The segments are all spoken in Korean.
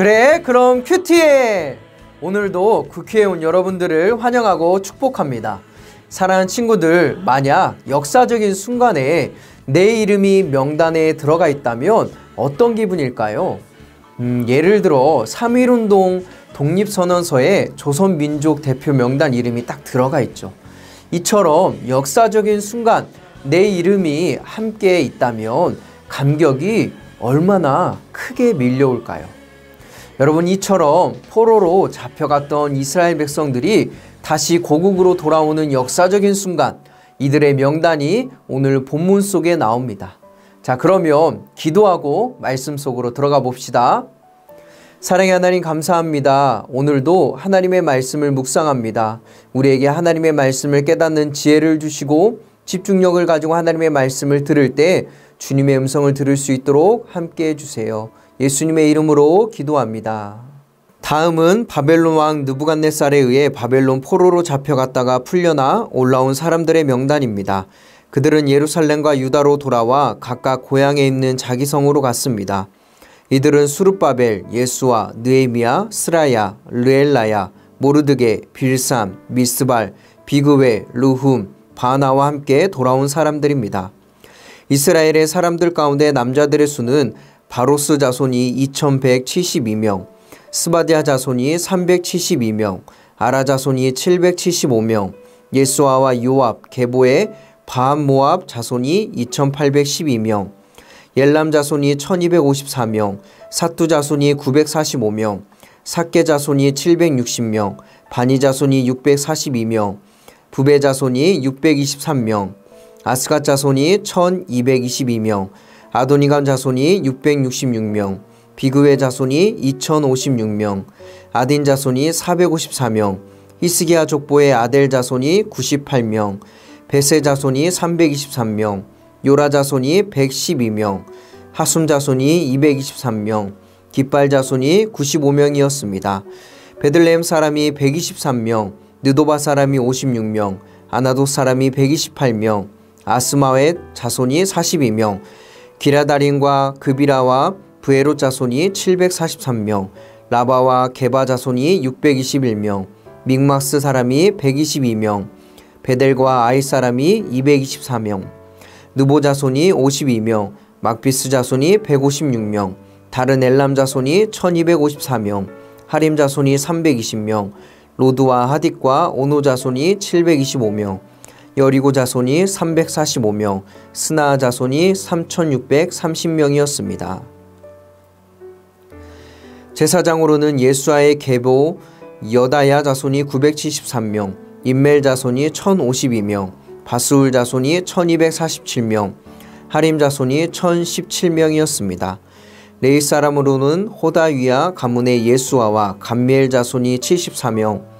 그래, 그럼 큐티해! 오늘도 국회에 온 여러분들을 환영하고 축복합니다. 사랑하는 친구들, 만약 역사적인 순간에 내 이름이 명단에 들어가 있다면 어떤 기분일까요? 예를 들어 3.1운동 독립선언서에 조선민족 대표 명단 이름이 딱 들어가 있죠. 이처럼 역사적인 순간 내 이름이 함께 있다면 감격이 얼마나 크게 밀려올까요? 여러분, 이처럼 포로로 잡혀갔던 이스라엘 백성들이 다시 고국으로 돌아오는 역사적인 순간, 이들의 명단이 오늘 본문 속에 나옵니다. 자, 그러면 기도하고 말씀 속으로 들어가 봅시다. 사랑의 하나님, 감사합니다. 오늘도 하나님의 말씀을 묵상합니다. 우리에게 하나님의 말씀을 깨닫는 지혜를 주시고 집중력을 가지고 하나님의 말씀을 들을 때 주님의 음성을 들을 수 있도록 함께 해주세요. 예수님의 이름으로 기도합니다. 다음은 바벨론 왕 느부갓네살에 의해 바벨론 포로로 잡혀갔다가 풀려나 올라온 사람들의 명단입니다. 그들은 예루살렘과 유다로 돌아와 각각 고향에 있는 자기 성으로 갔습니다. 이들은 수룹바벨, 예수와, 느헤미야, 스라야, 르엘라야, 모르드게, 빌삼, 미스발, 비그웨, 르훔, 바나와 함께 돌아온 사람들입니다. 이스라엘의 사람들 가운데 남자들의 수는 바로스 자손이 2172명, 스바디아 자손이 372명, 아라 자손이 775명, 예수아와 요압, 게보의 바암모압 자손이 2812명, 옐람 자손이 1254명, 사투 자손이 945명, 삭게 자손이 760명, 바니 자손이 642명, 부베 자손이 623명, 아스갓 자손이 1222명, 아도니감 자손이 666명, 비그웨 자손이 2056명, 아딘 자손이 454명, 히스기야 족보의 아델 자손이 98명, 베세 자손이 323명, 요라 자손이 112명, 하숨 자손이 223명, 깃발 자손이 95명이었습니다. 베들레헴 사람이 123명, 느도바 사람이 56명, 아나도 사람이 128명, 아스마웻 자손이 42명, 기라다림과 그비라와 브에롯 자손이 743명, 라바와 게바 자손이 621명, 믹막스 사람이 122명, 베델과 아이 사람이 224명, 느보 자손이 52명, 막비스 자손이 156명, 다른 엘람 자손이 1254명, 하림 자손이 320명, 로드와 하딕과 오노 자손이 725명, 여리고 자손이 345명, 스나 자손이 3630명이었습니다. 제사장으로는 예수아의 게보, 여다야 자손이 973명, 임멜 자손이 1052명, 바스울 자손이 1247명, 하림 자손이 1017명이었습니다. 레위 사람으로는 호다위야 가문의 예수아와 감미엘 자손이 74명,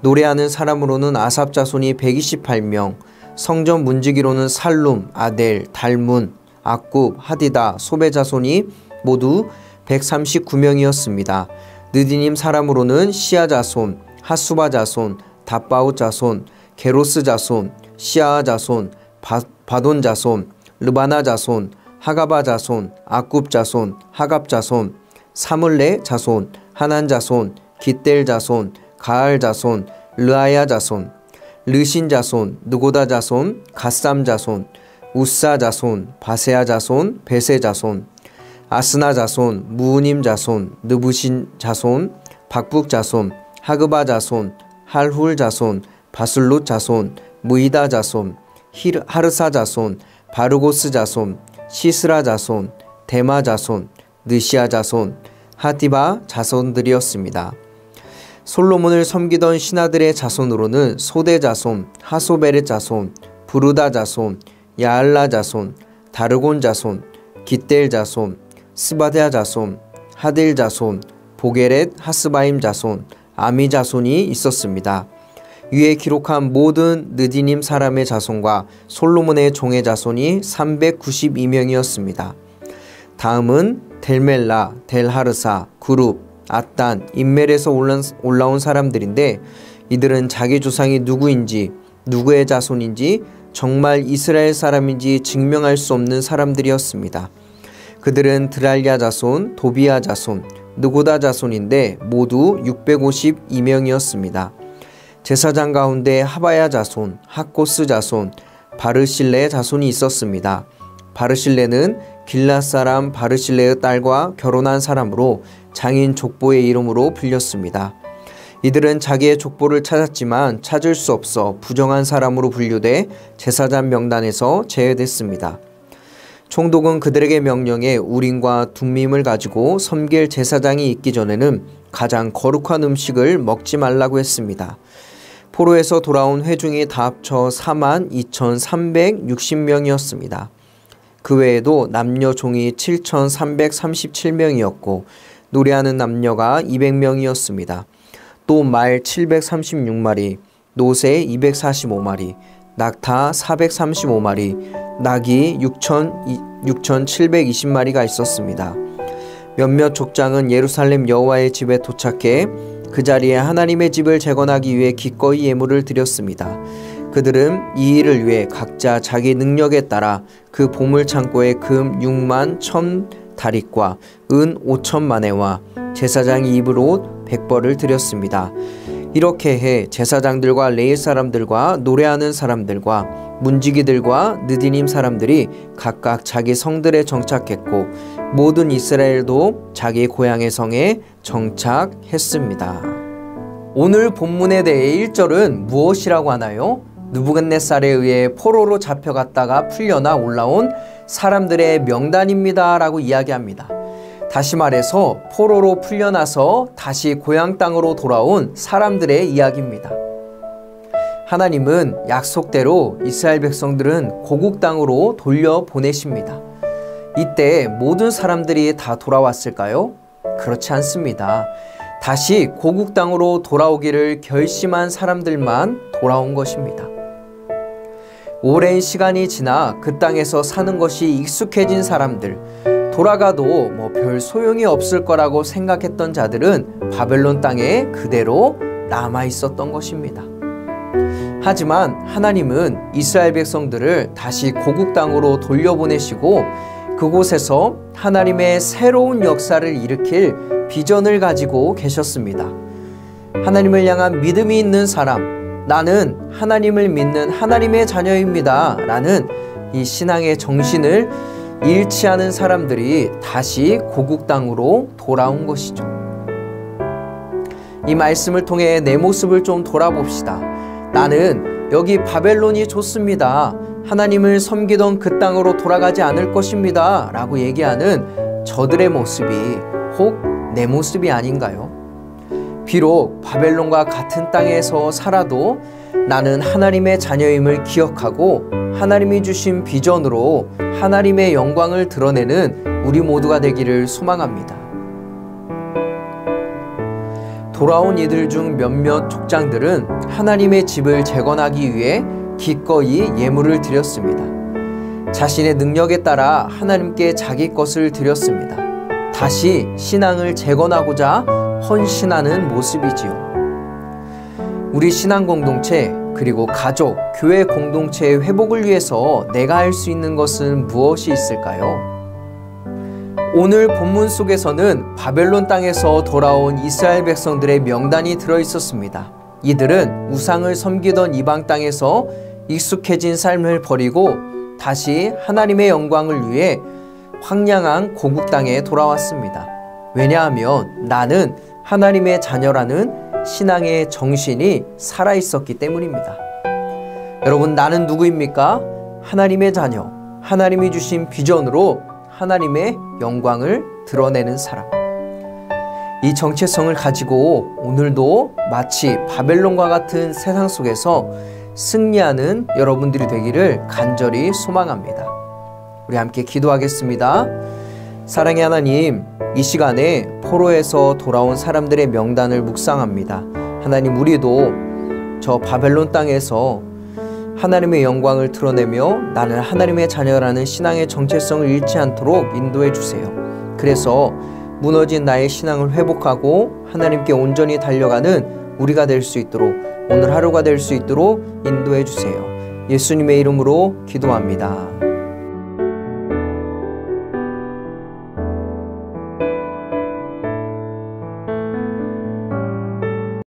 노래하는 사람으로는 아삽 자손이 128명, 성전 문지기로는 살룸, 아델, 달문, 악굽, 하디다, 소베 자손이 모두 139명이었습니다. 느디님 사람으로는 시아 자손, 하수바 자손, 다바웃 자손, 게로스 자손, 시아 자손, 바돈 자손, 르바나 자손, 하가바 자손, 악굽 자손, 하갑 자손, 사물레 자손, 하난 자손, 깃델 자손, 가알 자손, 르아야 자손, 르신 자손, 느고다 자손, 갓삼 자손, 우사 자손, 바세아 자손, 베세 자손, 아스나 자손, 무우님 자손, 느부신 자손, 박북 자손, 하그바 자손, 할훌 자손, 바슬롯 자손, 무이다 자손, 하르사 자손, 바르고스 자손, 시스라 자손, 데마 자손, 느시아 자손, 하티바 자손들이었습니다. 솔로몬을 섬기던 신하들의 자손으로는 소대 자손, 하소베렛 자손, 부르다 자손, 야알라 자손, 다르곤 자손, 깃델 자손, 스바데아 자손, 하딜 자손, 보게렛 하스바임 자손, 아미 자손이 있었습니다. 위에 기록한 모든 느디님 사람의 자손과 솔로몬의 종의 자손이 392명이었습니다. 다음은 델멜라, 델하르사, 그룹, 앗단, 임멜에서 올라온 사람들인데 이들은 자기 조상이 누구인지, 누구의 자손인지, 정말 이스라엘 사람인지 증명할 수 없는 사람들이었습니다. 그들은 드랄야 자손, 도비야 자손, 느고다 자손인데 모두 652명이었습니다. 제사장 가운데 하바야 자손, 하코스 자손, 바르실레 자손이 있었습니다. 바르실레는 길랏 사람 바르실레의 딸과 결혼한 사람으로 장인 족보의 이름으로 불렸습니다. 이들은 자기의 족보를 찾았지만 찾을 수 없어 부정한 사람으로 분류돼 제사장 명단에서 제외됐습니다. 총독은 그들에게 명령해 우림과 둠밈을 가지고 섬길 제사장이 있기 전에는 가장 거룩한 음식을 먹지 말라고 했습니다. 포로에서 돌아온 회중이 다 합쳐 42,360명이었습니다. 그 외에도 남녀 종이 7,337명이었고 노래하는 남녀가 200명이었습니다. 또 말 736마리, 노새 245마리, 낙타 435마리, 낙이 6,720마리가 있었습니다. 몇몇 족장은 예루살렘 여호와의 집에 도착해 그 자리에 하나님의 집을 재건하기 위해 기꺼이 예물을 드렸습니다. 그들은 이 일을 위해 각자 자기 능력에 따라 그 보물창고에 금 6만 1,000다릿과 은 5,000마네와 제사장이 입을 옷 100벌을 드렸습니다. 이렇게 해 제사장들과 레위 사람들과 노래하는 사람들과 문지기들과 느디님 사람들이 각각 자기 성들에 정착했고 모든 이스라엘도 자기 고향의 성에 정착했습니다. 오늘 본문에 대해 1절은 무엇이라고 하나요? 느부갓네살에 의해 포로로 잡혀갔다가 풀려나 올라온 사람들의 명단입니다 라고 이야기합니다. 다시 말해서 포로로 풀려나서 다시 고향 땅으로 돌아온 사람들의 이야기입니다. 하나님은 약속대로 이스라엘 백성들은 고국 땅으로 돌려보내십니다. 이때 모든 사람들이 다 돌아왔을까요? 그렇지 않습니다. 다시 고국 땅으로 돌아오기를 결심한 사람들만 돌아온 것입니다. 오랜 시간이 지나 그 땅에서 사는 것이 익숙해진 사람들, 돌아가도 별 소용이 없을 거라고 생각했던 자들은 바벨론 땅에 그대로 남아 있었던 것입니다. 하지만 하나님은 이스라엘 백성들을 다시 고국 땅으로 돌려보내시고 그곳에서 하나님의 새로운 역사를 일으킬 비전을 가지고 계셨습니다. 하나님을 향한 믿음이 있는 사람, 나는 하나님을 믿는 하나님의 자녀입니다 라는 이 신앙의 정신을 잃지 않은 사람들이 다시 고국 땅으로 돌아온 것이죠. 이 말씀을 통해 내 모습을 좀 돌아봅시다. 나는 여기 바벨론이 좋습니다. 하나님을 섬기던 그 땅으로 돌아가지 않을 것입니다 라고 얘기하는 저들의 모습이 혹 내 모습이 아닌가요? 비록 바벨론과 같은 땅에서 살아도 나는 하나님의 자녀임을 기억하고 하나님이 주신 비전으로 하나님의 영광을 드러내는 우리 모두가 되기를 소망합니다. 돌아온 이들 중 몇몇 족장들은 하나님의 집을 재건하기 위해 기꺼이 예물을 드렸습니다. 자신의 능력에 따라 하나님께 자기 것을 드렸습니다. 다시 신앙을 재건하고자 헌신하는 모습이지요. 우리 신앙 공동체 그리고 가족, 교회 공동체의 회복을 위해서 내가 할 수 있는 것은 무엇이 있을까요? 오늘 본문 속에서는 바벨론 땅에서 돌아온 이스라엘 백성들의 명단이 들어있었습니다. 이들은 우상을 섬기던 이방 땅에서 익숙해진 삶을 버리고 다시 하나님의 영광을 위해 황량한 고국 땅에 돌아왔습니다. 왜냐하면 나는 하나님의 자녀라는 신앙의 정신이 살아있었기 때문입니다. 여러분, 나는 누구입니까? 하나님의 자녀, 하나님이 주신 비전으로 하나님의 영광을 드러내는 사람. 이 정체성을 가지고 오늘도 마치 바벨론과 같은 세상 속에서 승리하는 여러분들이 되기를 간절히 소망합니다. 우리 함께 기도하겠습니다. 사랑의 하나님, 이 시간에 포로에서 돌아온 사람들의 명단을 묵상합니다. 하나님, 우리도 저 바벨론 땅에서 하나님의 영광을 드러내며 나는 하나님의 자녀라는 신앙의 정체성을 잃지 않도록 인도해 주세요. 그래서 무너진 나의 신앙을 회복하고 하나님께 온전히 달려가는 우리가 될 수 있도록, 오늘 하루가 될 수 있도록 인도해 주세요. 예수님의 이름으로 기도합니다.